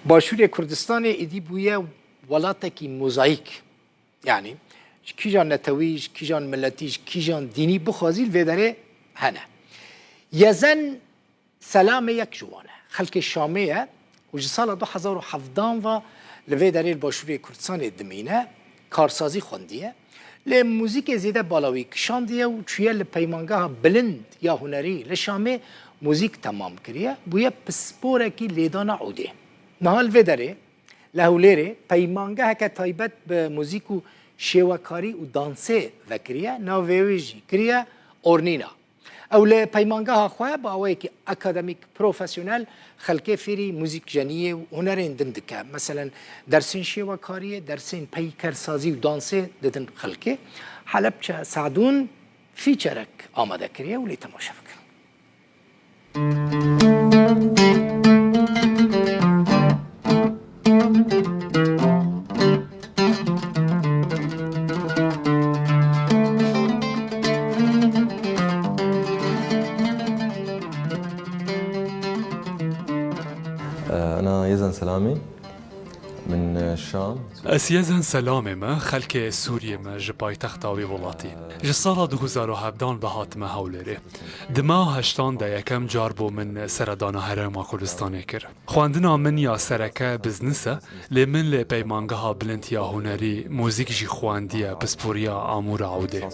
باشوری کردستان ایدی بویه ولاتکی موزاییک یعنی کیجان نتویج کیجان ملتیج کیجان دینی بخوازیل و داره هنه یزن سلام یک جوانه خلق شامیه و سال 2017 و لوی داره باشوری کردستان دمینه کارسازی خوندیه ل موزیک زیاده بالاوی کشاندیه و چیه لپیمانگاه بلند یا هنری لشامه موزیک تمام کریه بویه پسپوره کی لیدان عوده نهال و داره لهولره پیمانگاه که تایبت به موزیک و شیوکاری و دانسه وکریه ناویجی کریه اورنینا اول پیمانگاه خواه با اوی که اکادمیک پروفسیونل خلقه فیری موزیک جنیه و هنرین دندکه مثلا درسین شیوکاریه درسین پیکرسازی و دانسه ددن خلقه حلب چه سعدون فیچرک آماده کریه و لی تماشا بکن أنا يزن سلامي من الشام. اسيزن سلامي ما خلك سوريا ما جباي تختاوي ولاتي جسالة 2017 بهات ما هولره دما هشتان دا يكم جاربو من سردان هرما كردستاني كر خواندنا من يا سركه بزنسه لمن لبيمانگها بلنت يا هنري موزيك جي خوانديه بسبوريا آمور عوده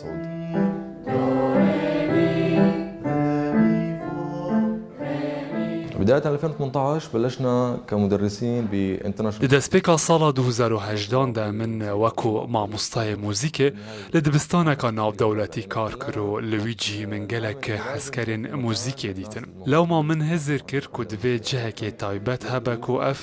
بداية 2018 بلشنا كمدرسين بانترناشونال دەستپێکا ساڵا 2018 دا من وەکو مامۆستای موزیکێ لە دبستانێکا ناودەوڵەتی کار کرد و لەویجی من گەلێک حەزکەرین موزیکێ دیتن لەوما من هێزر کرد کو divê cihekê taybet hebe ku ev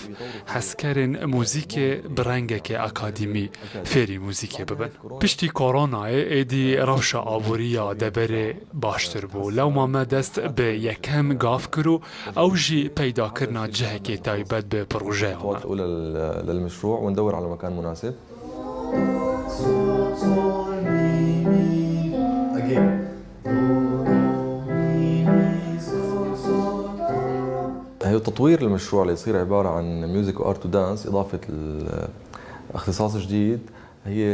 hezkerên موزیکê bi rengekê akadîmî fêrî موزیکê bibin piştî koronayê êdî rewşa aboriya deberê baştir bû lewma me dest bi yekem gav kir û ew jî peydakirina cihekê taybet bi projeya me للمشروع وندور على مكان مناسب. هي تطوير المشروع اللي يصير عبارة عن ميوزك وارت ودانس إضافة اختصاص جديد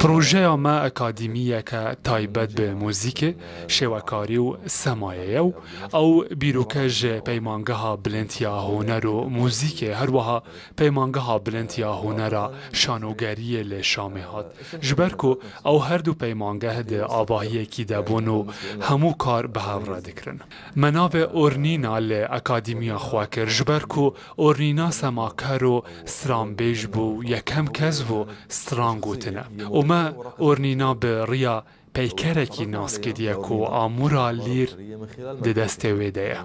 پروژه ما اکادمیه که تایبت به موزیک شوکاری و سمایه او بیروکج پیمانگاه بلنتیا هنر و موزیک هر وها پیمانگاه بلنتیا هنر شانوگری لشامه هات جبرکو او هر دو پیمانگاه ده آباهی کی دبون و همو کار به هفره دکرن مناب اورنینا لاکادمیا خواکر جبرکو اورنینا سماکر و سترامبیج بو یکم کز و سترانگوتنه وما اورنینا به ریا پیکرکی ناس کدیه کو آمورا لیر دسته ویده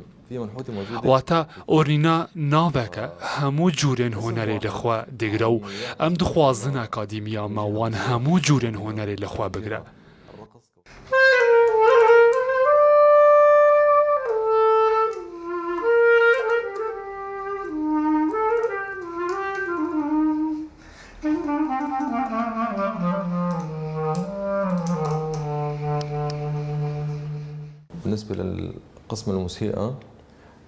واتا اورنینا ناوکه همو جورن هنری لخوا دگرو ام دخوازن اکادیمیا موان همو جورن هنری لخوا بگره بالنسبة للقسم الموسيقى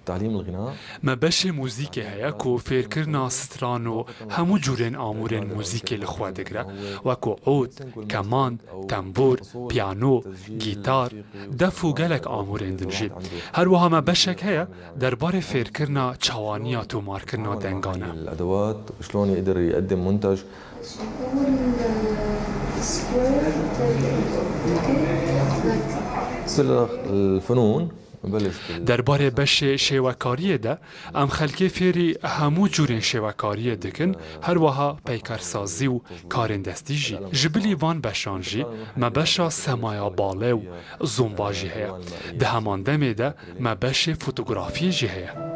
تعليم الغناء ما بش موزیک هیا کو فیر کرنا ستران و همو جورن آمورن موزیک لخوا دگره وکو عود، کمان، تنبور، پیانو، گیتار دفو گلک آمورن دنجید هر وها ما بشک هیا درباره فیر کرنا چوانیا تو مار کرنا دنگانه الأدوات شلون يقدر يقدم منتج الفنون درباره بش شیوکاری ده ام خلکی فیری همو جورین شیوکاری دکن هر وها پیکرسازی و کارندستی جی جبلی وان بشان جی ما بشا سمایا باله و زنباجی هیا ده همان دمه ده ما بش فوتوگرافی جی هیا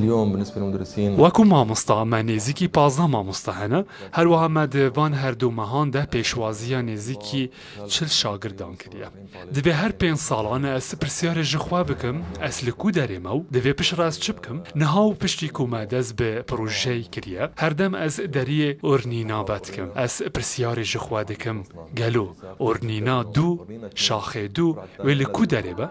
اليوم بالنسبة بالنسبة للمدرسين. وەکو مامۆستا مە نێزیکی 15 مامۆستا هەنە هەروەها مە دەوان هەردوو مەهاندا پێشوازیە نێزیکی 40 شاگردان کردیە. دەبێ هەر 5 ساڵانە ئەس پرسیارە ژخوا بکەم ئەس لە کو دەرێمە و دەبێ پشت ڕاست چ بکەم نەها و پشتی کومە دەست بە پرۆژەی کردیە هەردەم ئەس دەریێ ئۆرنینا بەتکەم ئەس پرسیارە ژخوا دەکەم گەلۆ ئۆرنینا دوو شاخێ دوو وێ لە کو دەرێ بە